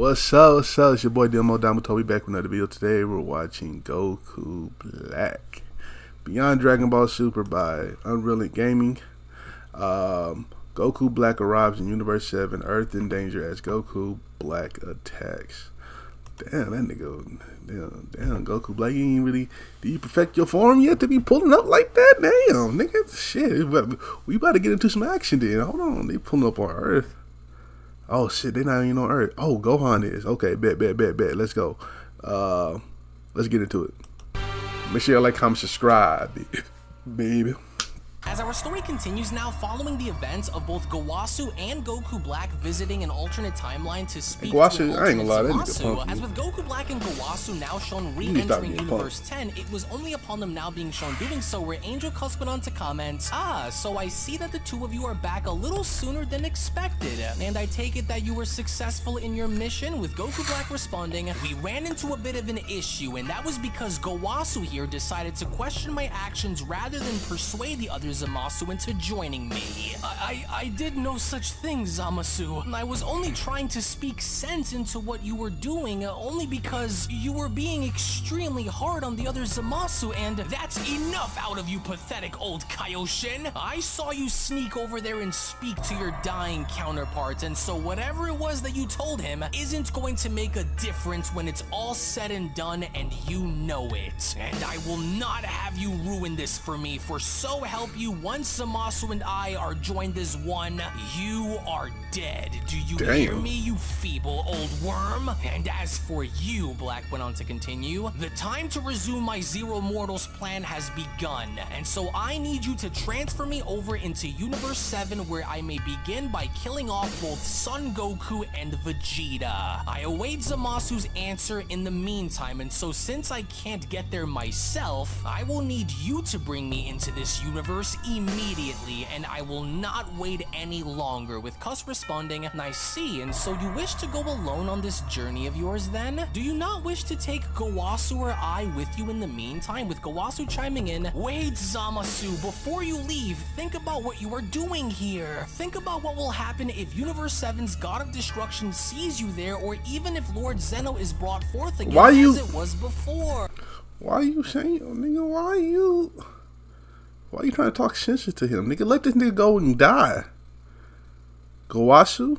What's up? What's up? It's your boy Domuto. We back with another video. Today we're watching Goku Black Beyond Dragon Ball Super by UnrealEntGaming. Goku Black arrives in Universe 7, Earth in danger as Goku Black attacks. Damn, that nigga. Damn, Goku Black, you ain't really. Do you perfect your form yet to be pulling up like that? Damn, nigga. Shit. We about to get into some action then. Hold on. They pulling up on Earth. Oh shit, they not even on Earth. Oh, Gohan is. Okay, bet. Let's go. Let's get into it. Make sure you like, comment, subscribe, baby. As our story continues now, following the events of both Gowasu and Goku Black visiting an alternate timeline to speak to an alternate Zamasu, as with Goku Black and Gowasu now shown re-entering Universe 10, it was only upon them now being shown doing so where Angel Cuss went on to comment, so I see that the two of you are back a little sooner than expected, and I take it that you were successful in your mission, with Goku Black responding, we ran into a bit of an issue, and that was because Gowasu here decided to question my actions rather than persuade the others Zamasu into joining me. I did no such thing, Zamasu. I was only trying to speak sense into what you were doing, only because you were being extremely hard on the other Zamasu, and that's enough out of you, pathetic old Kaioshin. I saw you sneak over there and speak to your dying counterpart, and so whatever it was that you told him isn't going to make a difference when it's all said and done, and you know it. And I will not have you ruin this for me, for so help you, once Zamasu and I are joined as one, you are dead. Do you hear me, you feeble old worm? And as for you, Black went on to continue, the time to resume my Zero Mortals plan has begun, and so I need you to transfer me over into Universe 7 where I may begin by killing off both Son Goku and Vegeta. I await Zamasu's answer in the meantime, and so since I can't get there myself, I will need you to bring me into this universe immediately, and I will not wait any longer, with Cuss responding, I see, and so you wish to go alone on this journey of yours then? Do you not wish to take Gowasu or I with you in the meantime, with Gowasu chiming in, wait Zamasu, before you leave, think about what you are doing here. Think about what will happen if Universe 7's God of Destruction sees you there, or even if Lord Zeno is brought forth again as it was before. Why are you saying, nigga, why are you trying to talk sense to him? Nigga, let this nigga go and die. Gowasu?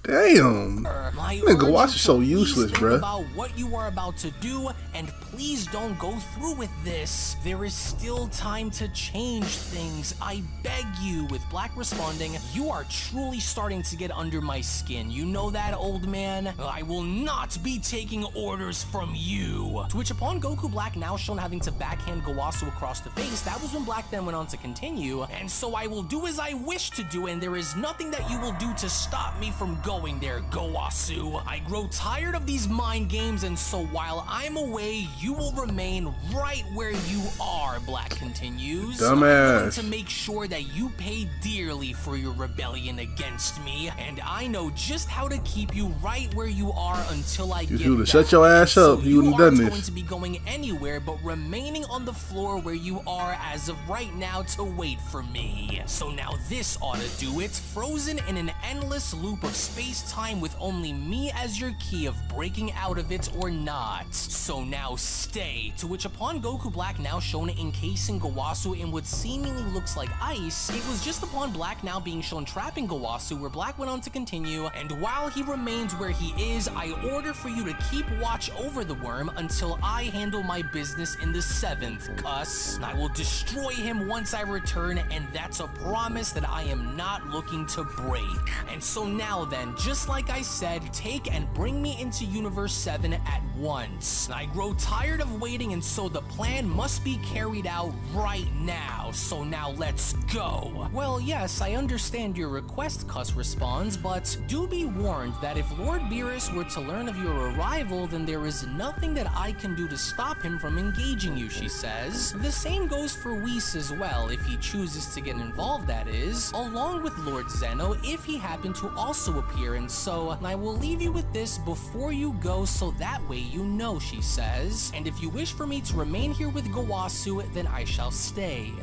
Damn. Gowasu's so useless, bruh. About what you are about to do, and please don't go through with this. There is still time to change things. I beg you, with Black responding, you are truly starting to get under my skin. You know that, old man? I will not be taking orders from you. To which upon Goku Black now shown having to backhand Gowasu across the face, that was when Black then went on to continue, and so I will do as I wish to do, and there is nothing that you will do to stop me from going there, Gowasu. I grow tired of these mind games, and so while I'm away, you will remain right where you are, Black continues. Dumbass. I'm going to make sure that you pay dearly for your rebellion against me, and I know just how to keep you right where you are until I get back. Shut your ass up. You wouldn't have done this. You aren't going to be going anywhere but remaining on the floor where you are as of right now to wait for me. So now this ought to do it. Frozen in an endless loop of space-time with only me as your key of breaking out of it or not. So now stay. To which upon Goku Black now shown encasing Gowasu in what seemingly looks like ice, it was just upon Black now being shown trapping Gowasu where Black went on to continue, and while he remains where he is, I order for you to keep watch over the worm until I handle my business in the 7th, Cuss. I will destroy him once I return, and that's a promise that I am not looking to break. And so now then, just like I said, take and bring me into Universe 7 at once. I grow tired of waiting, and so the plan must be carried out right now. So now let's go. Well, yes, I understand your request, Cuss responds, but do be warned that if Lord Beerus were to learn of your arrival, then there is nothing that I can do to stop him from engaging you, she says. The same goes for Whis as well, if he chooses to get involved, that is, along with Lord Zeno, if he happened to also appear, and so I will leave leave you with this before you go so that way you know, she says. And if you wish for me to remain here with Gowasu, then I shall stay.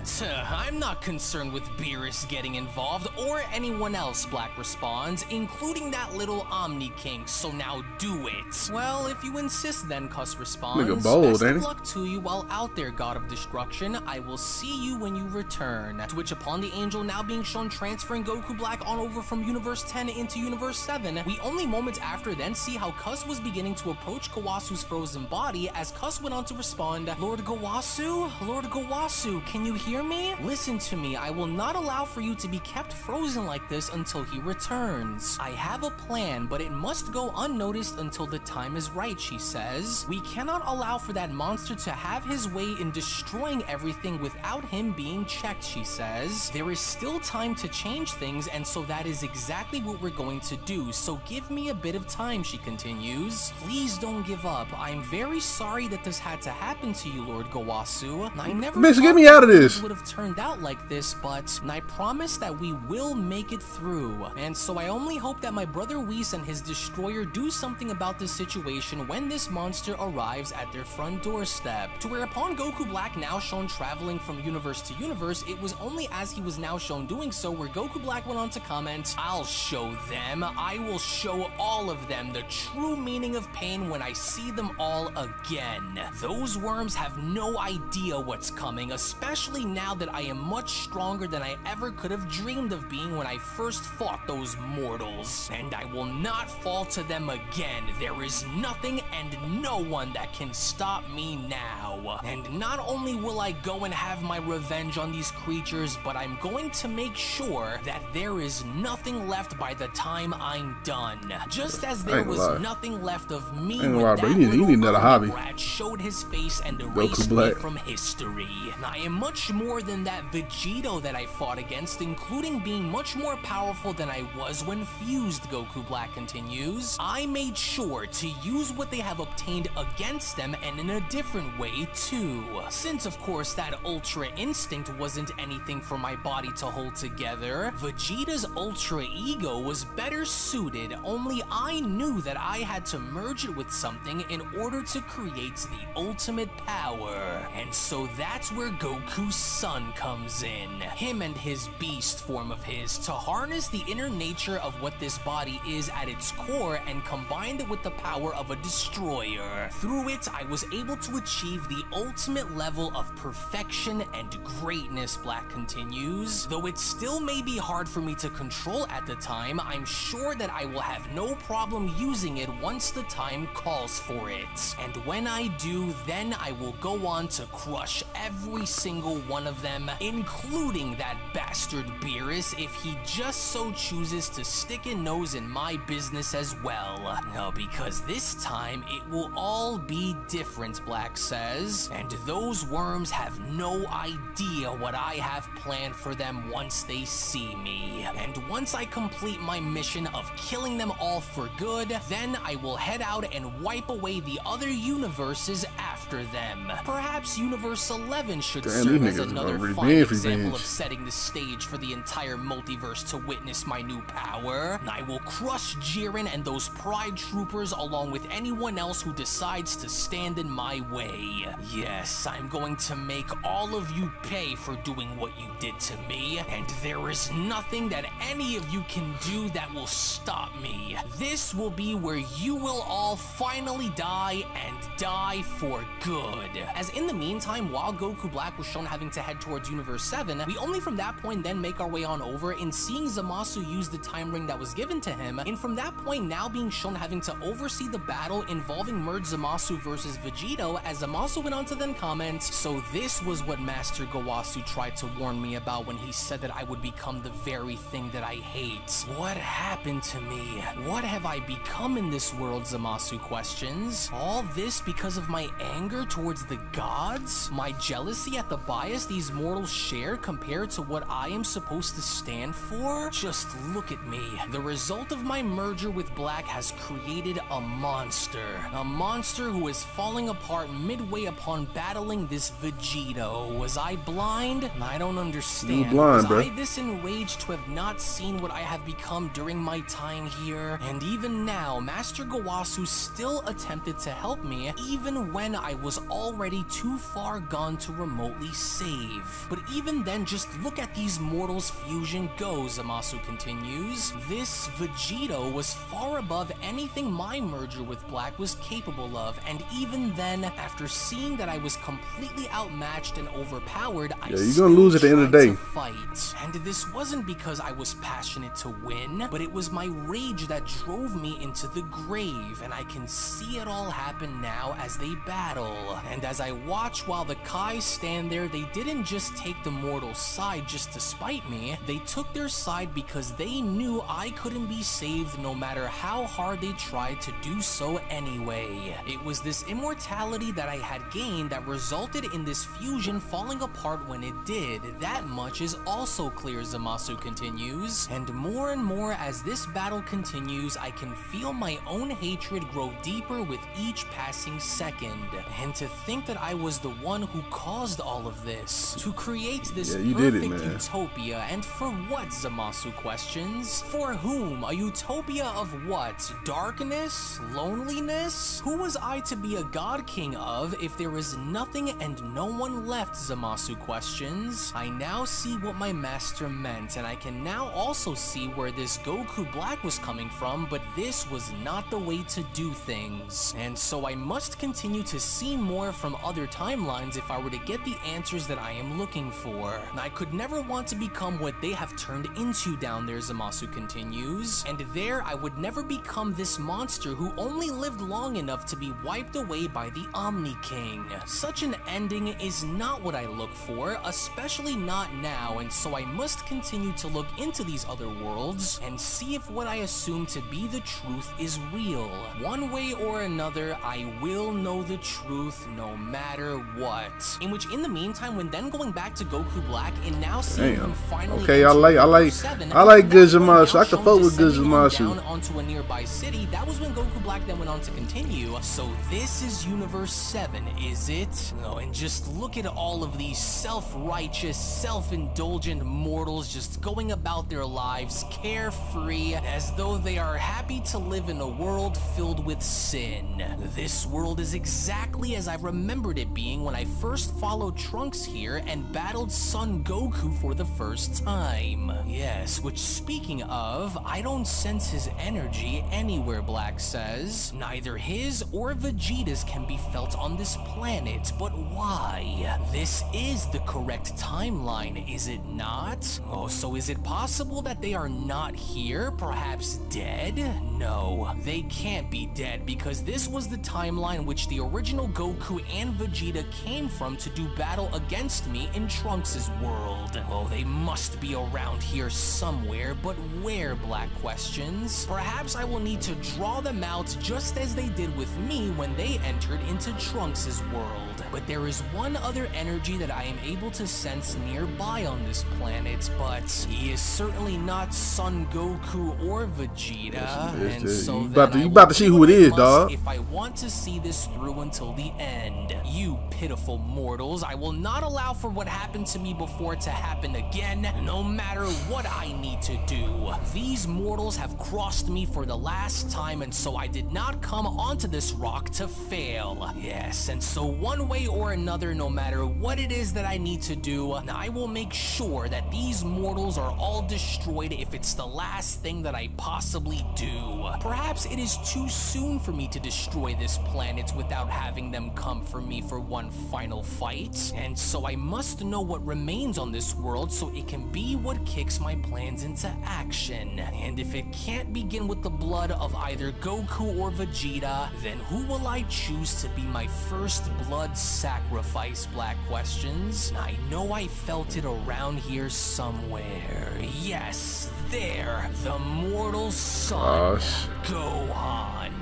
I'm not concerned with Beerus getting involved or anyone else, Black responds, including that little Omni King, so now do it. Well, if you insist then, Cuss responds. Best of luck to you while out there, God of Destruction. I will see you when you return. To which upon the angel now being shown transferring Goku Black on over from Universe 10 into Universe 7, we only moments after then see how Cuss was beginning to approach Kawasu's frozen body as Cuss went on to respond, Lord Gowasu? Lord Gowasu, can you hear me? Listen to me, I will not allow for you to be kept frozen like this until he returns. I have a plan, but it must go unnoticed until the time is right, she says. We cannot allow for that monster to have his way in destroying everything without him being checked, she says. There is still time to change things, and so that is exactly what we're going to do, so give me a bit of time, she continues. Please don't give up. I'm very sorry that this had to happen to you, Lord Gowasu. I never thought get me out of this. It would have turned out like this, but I promise that we will make it through. And so I only hope that my brother Whis and his destroyer do something about this situation when this monster arrives at their front doorstep. To where upon Goku Black now shown traveling from universe to universe, it was only as he was now shown doing so where Goku Black went on to comment, I'll show them. I will show all of them the true meaning of pain when I see them all again. Those worms have no idea what's coming, especially now that I am much stronger than I ever could have dreamed of being when I first fought those mortals. And I will not fall to them again. There is nothing and no one that can stop me now. And not only will I go and have my revenge on these creatures, but I'm going to make sure that there is nothing left by the time I'm done. Just as there was nothing left of me when that little brat showed his face and erased me from history. I am much more than that Vegito that I fought against, including being much more powerful than I was when fused, Goku Black continues. I made sure to use what they have obtained against them and in a different way too. Since of course that Ultra Instinct wasn't anything for my body to hold together, Vegeta's Ultra Ego was better suited, only I knew that I had to merge it with something in order to create the ultimate power. And so that's where Goku's son comes in. Him and his beast form of his, to harness the inner nature of what this body is at its core and combined it with the power of a destroyer. Through it, I was able to achieve the ultimate level of perfection and greatness, Black continues. Though it still may be hard for me to control at the time, I'm sure that I will have no problem using it once the time calls for it. And when I do, then I will go on to crush every single one of them, including that bastard Beerus if he just so chooses to stick a nose in my business as well. No, because this time it will all be different, Black says, and those worms have no idea what I have planned for them once they see me. And once I complete my mission of killing them all for good, then I will head out and wipe away the other universes after them. Perhaps Universe 11 should serve as another fine example of setting the stage for the entire multiverse to witness my new power. I will crush Jiren and those Pride Troopers along with anyone else who decides to stand in my way. Yes, I'm going to make all of you pay for doing what you did to me, and there is nothing that any of you can do that will stop me. This will be where you will all finally die, and die for good. As in the meantime, while Goku Black was shown having to head towards Universe 7, we only from that point then make our way on over in seeing Zamasu use the time ring that was given to him, and from that point now being shown having to oversee the battle involving Merge Zamasu versus Vegito, as Zamasu went on to then comment, so this was what Master Gowasu tried to warn me about when he said that I would become the very thing that I hate. What happened to me? What have I become in this world, Zamasu questions? All this because of my anger anger towards the gods? My jealousy at the bias these mortals share compared to what I am supposed to stand for? Just look at me. The result of my merger with Black has created a monster. A monster who is falling apart midway upon battling this Vegito. Was I blind? I don't understand. You blind, bro. Was I this enraged to have not seen what I have become during my time here? And even now, Master Gowasu still attempted to help me, even when I was already too far gone to remotely save. But even then, just look at these mortals' fusion go, Zamasu continues. This Vegito was far above anything my merger with Black was capable of, and even then, after seeing that I was completely outmatched and overpowered, I you're gonna lose at the end of the day. Fight. And this wasn't because I was passionate to win, but it was my rage that drove me into the grave, and I can see it all happen now as they battle. And as I watch while the Kai stand there, they didn't just take the mortal side just to spite me, they took their side because they knew I couldn't be saved no matter how hard they tried to do so anyway. It was this immortality that I had gained that resulted in this fusion falling apart when it did. That much is also clear, Zamasu continues. And more as this battle continues, I can feel my own hatred grow deeper with each passing second. And to think that I was the one who caused all of this, to create this perfect utopia, and for what, Zamasu questions? For whom? A utopia of what? Darkness? Loneliness? Who was I to be a god king of if there is nothing and no one left, Zamasu questions? I now see what my master meant, and I can now also see where this Goku Black was coming from, but this was not the way to do things. And so I must continue to see more from other timelines if I were to get the answers that I am looking for. I could never want to become what they have turned into down there, Zamasu continues. And there I would never become this monster who only lived long enough to be wiped away by the Omni King. Such an ending is not what I look for, especially not now, and so I must continue to look into these other worlds and see if what I assume to be the truth is real. One way or another, I will know the truth no matter what. In which, in the meantime, when then going back to Goku Black and now seeing him finally I like good Zamasu. I can fuck with good Zamasu. Down onto a nearby city, that was when Goku Black then went on to continue. So this is Universe 7, is it? Oh, and just look at all of these self-righteous, self-indulgent mortals just going about their lives carefree, as though they are happy to live in a world filled with sin. This world is exactly as I remembered it being when I first followed Trunks here and battled Son Goku for the first time. Yes, which, speaking of, I don't sense his energy anywhere, Black says. Neither his or Vegeta's can be felt on this planet, but why? This is the correct timeline, is it not? Oh, so is it possible that they are not here, perhaps dead? No, they can't be dead, because this was the timeline which the original Goku and Vegeta came from to do battle against me in Trunks' world. Oh, they must be around here somewhere, but where, Black questions? Perhaps I will need to draw them out just as they did with me when they entered into Trunks' world. But there is one other energy that I am able to sense nearby on this planet, but he is certainly not Son Goku or Vegeta, and so you about to see who it is, dog. If I want to see this through until the end. You pitiful mortals, I will not allow for what happened to me before to happen again, no matter what I need to do. These mortals have crossed me for the last time, and so I did not come onto this rock to fail. Yes, and so one way or another, no matter what it is that I need to do, I will make sure that these mortals are all destroyed if it's the last thing that I possibly do. Perhaps it is too soon for me to destroy this planet without having them come for me for one final fight, and so I must know what remains on this world so it can be what kicks my plans into action. And if it can't begin with the blood of either Goku or Vegeta, then who will I choose to be my first blood sacrifice, Black questions? I know I felt it around here somewhere. Yes, there, the mortal son, Gohan.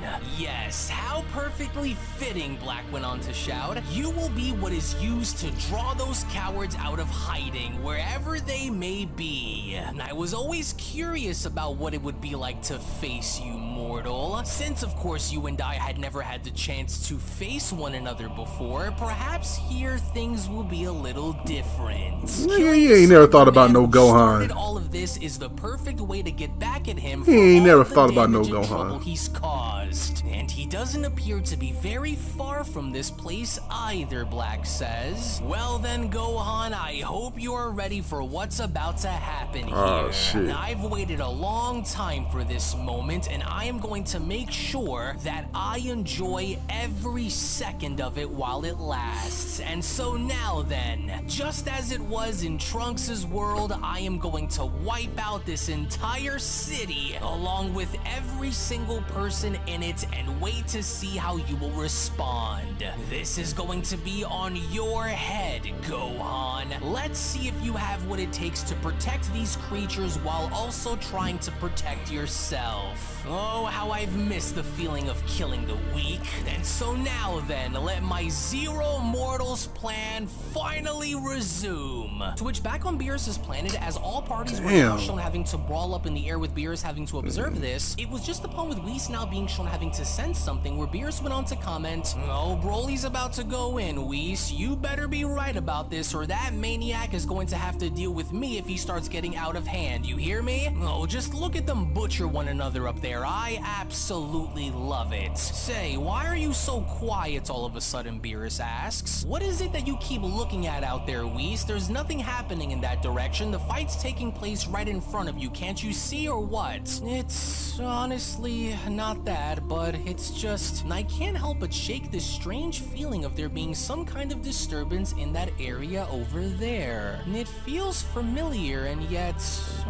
yes, how perfectly fitting, Black went on to shout. You will be what is used to draw those cowards out of hiding, wherever they may be. And I was always curious about what it would be like to face you, mortal. Since, of course, you and I had never had the chance to face one another before, perhaps here things will be a little different. You ain't never thought about no Gohan. All of this is the perfect way to get back at him. He ain't never thought about no Gohan. He's caused, and he doesn't appear to be very far from this place either, Black says. Well then, Gohan, I hope you are ready for what's about to happen here. Oh, shit. I've waited a long time for this moment, and I am going to make sure that I enjoy every second of it while it lasts. And so now then, just as it was in Trunks' world, I am going to wipe out this entire city along with every single person in it and wait to see how you will respond. This is going to be on your head, Gohan. Let's see if you have what it takes to protect these creatures while also trying to protect yourself. Oh, how I've missed the feeling of killing the weak. And so now then, let my Zero Mortals plan finally resume. To which, back on Beerus' planet, as all parties were now shown having to brawl up in the air with Beerus having to observe this, it was just upon with Whis now being shown having to sense something where Beerus went on to comment, "Oh, Broly's about to go in, Whis. You better be right about this or that maniac is going to have to deal with me if he starts getting out of hand. You hear me? Oh, just look at them butcher one another up there. I absolutely love it." Say, why are you so quiet all of a sudden, Beerus asks. What is it that you keep looking at out there, Whis? There's nothing happening in that direction. The fight's taking place right in front of you. Can't you see or what? It's honestly not that, but it's just, I can't help but shake this strange feeling of there being some kind of disturbance in that area over there. And it feels familiar, and yet,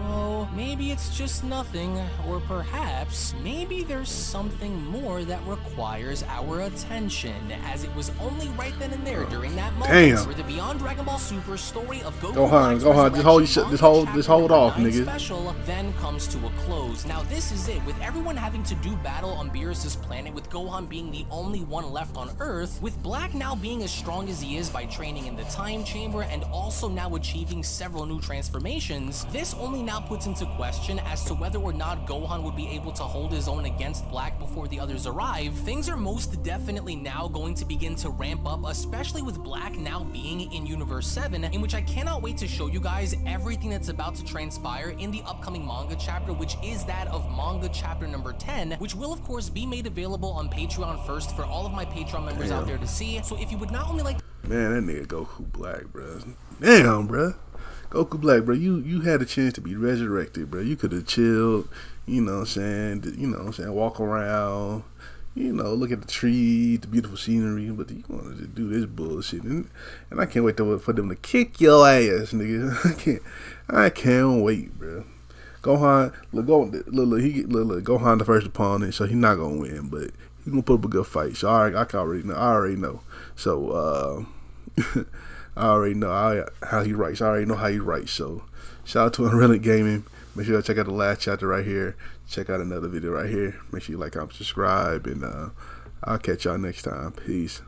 oh, maybe it's just nothing, or perhaps, maybe there's something more that requires our attention, as it was only right then and there during that moment where the Beyond Dragon Ball Super story of Gohan, just hold off, nigga. Special then comes to a close. Now this is it, with everyone having to do battle on Beerus' planet, with Gohan being the only one left on Earth, with Black now being as strong as he is by training in the time chamber and also now achieving several new transformations, this only now puts into question as to whether or not Gohan would be able to hold his own against Black before the others arrive. Things are most definitely now going to begin to ramp up, especially with Black now being in Universe 7, in which I cannot wait to show you guys everything that's about to transpire in the upcoming manga chapter, which is that of manga chapter number 10, which will of course be made available on Patreon first for all of my Patreon members out there to see. So if you would not only like... Man, that nigga Goku Black, bro. Damn, bro. Goku Black, bro, you had a chance to be resurrected, bro. You could have chilled, you know what I'm saying, walk around, you know, look at the trees, the beautiful scenery, but you wanted to do this bullshit, and I can't wait for them to kick your ass, nigga. I can't wait, bro. Gohan, look, Gohan the first opponent, so he's not gonna win, but he's gonna put up a good fight. So I already know. So I already know how he writes. I already know how he writes. So shout out to UnrealEntGaming. Make sure you check out the last chapter right here. Check out another video right here. Make sure you like, comment, subscribe, and I'll catch y'all next time. Peace.